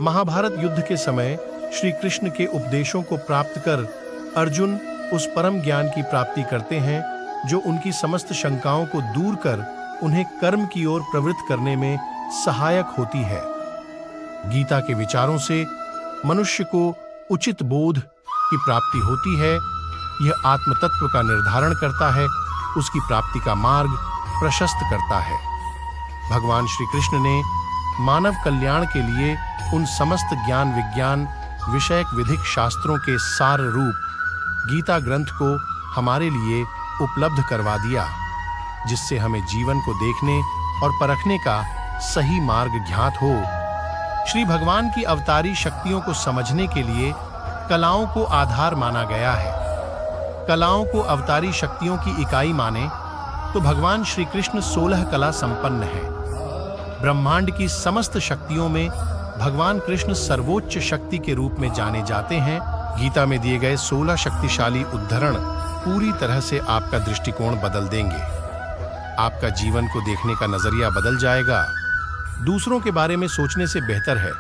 महाभारत युद्ध के समय श्री कृष्ण के उपदेशों को प्राप्त कर अर्जुन उस परम ज्ञान की प्राप्ति करते हैं जो उनकी समस्त शंकाओं को दूर कर उन्हें कर्म की ओर प्रवृत्त करने में सहायक होती है। गीता के विचारों से मनुष्य को उचित बोध की प्राप्ति होती है। यह आत्म तत्व का निर्धारण करता है, उसकी प्राप्ति का मार्ग प्रशस्त करता है। भगवान श्री कृष्ण ने मानव कल्याण के लिए उन समस्त ज्ञान विज्ञान विषयक विधिक शास्त्रों के सार रूप गीता ग्रंथ को हमारे लिए उपलब्ध करवा दिया, जिससे हमें जीवन को देखने और परखने का सही मार्ग ज्ञात हो। श्री भगवान की अवतारी शक्तियों को समझने के लिए कलाओं को आधार माना गया है। कलाओं को अवतारी शक्तियों की इकाई माने तो भगवान श्री कृष्ण 16 कला संपन्न है। ब्रह्मांड की समस्त शक्तियों में भगवान कृष्ण सर्वोच्च शक्ति के रूप में जाने जाते हैं। गीता में दिए गए 16 शक्तिशाली उद्धरण पूरी तरह से आपका दृष्टिकोण बदल देंगे। आपका जीवन को देखने का नजरिया बदल जाएगा। दूसरों के बारे में सोचने से बेहतर है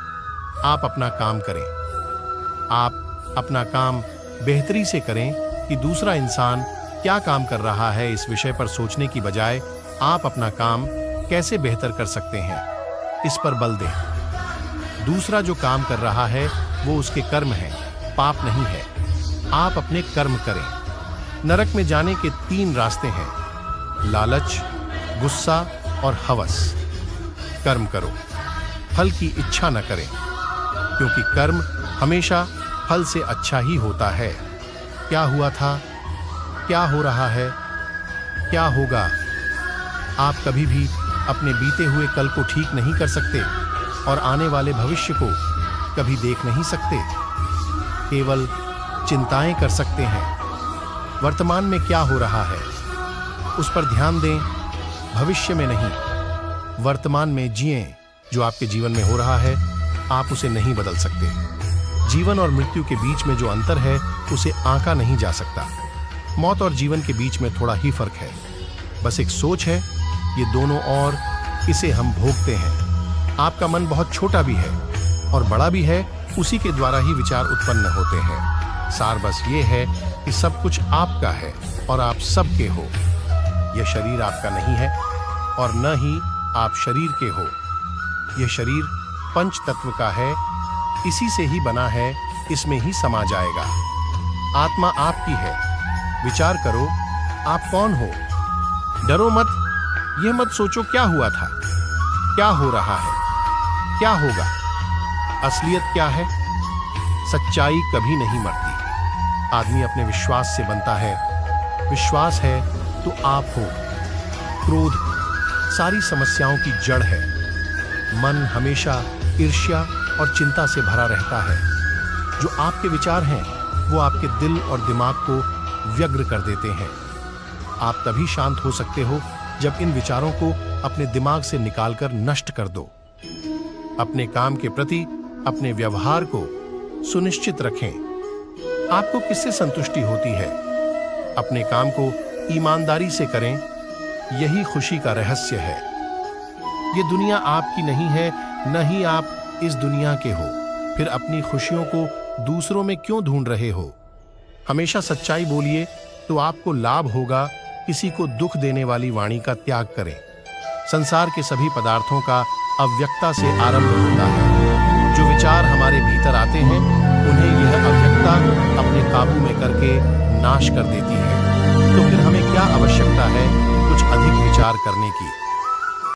आप अपना काम करें। आप अपना काम बेहतरी से करें कि दूसरा इंसान क्या काम कर रहा है, इस विषय पर सोचने की बजाय आप अपना काम कैसे बेहतर कर सकते हैं, इस पर बल दें। दूसरा जो काम कर रहा है वो उसके कर्म है, पाप नहीं है। आप अपने कर्म करें। नरक में जाने के 3 रास्ते हैं, लालच, गुस्सा और हवस। कर्म करो, फल की इच्छा न करें, क्योंकि कर्म हमेशा फल से अच्छा ही होता है। क्या हुआ था, क्या हो रहा है, क्या होगा, आप कभी भी अपने बीते हुए कल को ठीक नहीं कर सकते और आने वाले भविष्य को कभी देख नहीं सकते। केवल चिंताएं कर सकते हैं। वर्तमान में क्या हो रहा है उस पर ध्यान दें, भविष्य में नहीं। वर्तमान में जिएं। जो आपके जीवन में हो रहा है आप उसे नहीं बदल सकते। जीवन और मृत्यु के बीच में जो अंतर है उसे आंका नहीं जा सकता। मौत और जीवन के बीच में थोड़ा ही फर्क है, बस एक सोच है, ये दोनों और इसे हम भोगते हैं। आपका मन बहुत छोटा भी है और बड़ा भी है, उसी के द्वारा ही विचार उत्पन्न होते हैं। सार बस ये है कि सब कुछ आपका है और आप सबके हो। यह शरीर आपका नहीं है और न ही आप शरीर के हो। यह शरीर पंच तत्व का है, इसी से ही बना है, इसमें ही समा जाएगा। आत्मा आपकी है। विचार करो आप कौन हो। डरो मत, यह मत सोचो क्या हुआ था, क्या हो रहा है, क्या होगा। असलियत क्या है? सच्चाई कभी नहीं मरती। आदमी अपने विश्वास से बनता है। विश्वास है तो आप हो। क्रोध सारी समस्याओं की जड़ है। मन हमेशा ईर्ष्या और चिंता से भरा रहता है। जो आपके विचार हैं वो आपके दिल और दिमाग को व्यग्र कर देते हैं। आप तभी शांत हो सकते हो जब इन विचारों को अपने दिमाग से निकालकर नष्ट कर दो। अपने काम के प्रति अपने व्यवहार को सुनिश्चित रखें। आपको किससे संतुष्टि होती है? अपने काम को ईमानदारी से करें, यही खुशी का रहस्य है। ये दुनिया आपकी नहीं है, न ही आप इस दुनिया के हो। फिर अपनी खुशियों को दूसरों में क्यों ढूंढ रहे हो? हमेशा सच्चाई बोलिए तो आपको लाभ होगा। किसी को दुख देने वाली वाणी का त्याग करें। संसार के सभी पदार्थों का अव्यक्तता से आरंभ होता है। जो विचार हमारे भीतर आते हैं उन्हें यह अव्यक्तता अपने काबू में करके नाश कर देती है। तो फिर हमें क्या आवश्यकता है कुछ अधिक विचार करने की?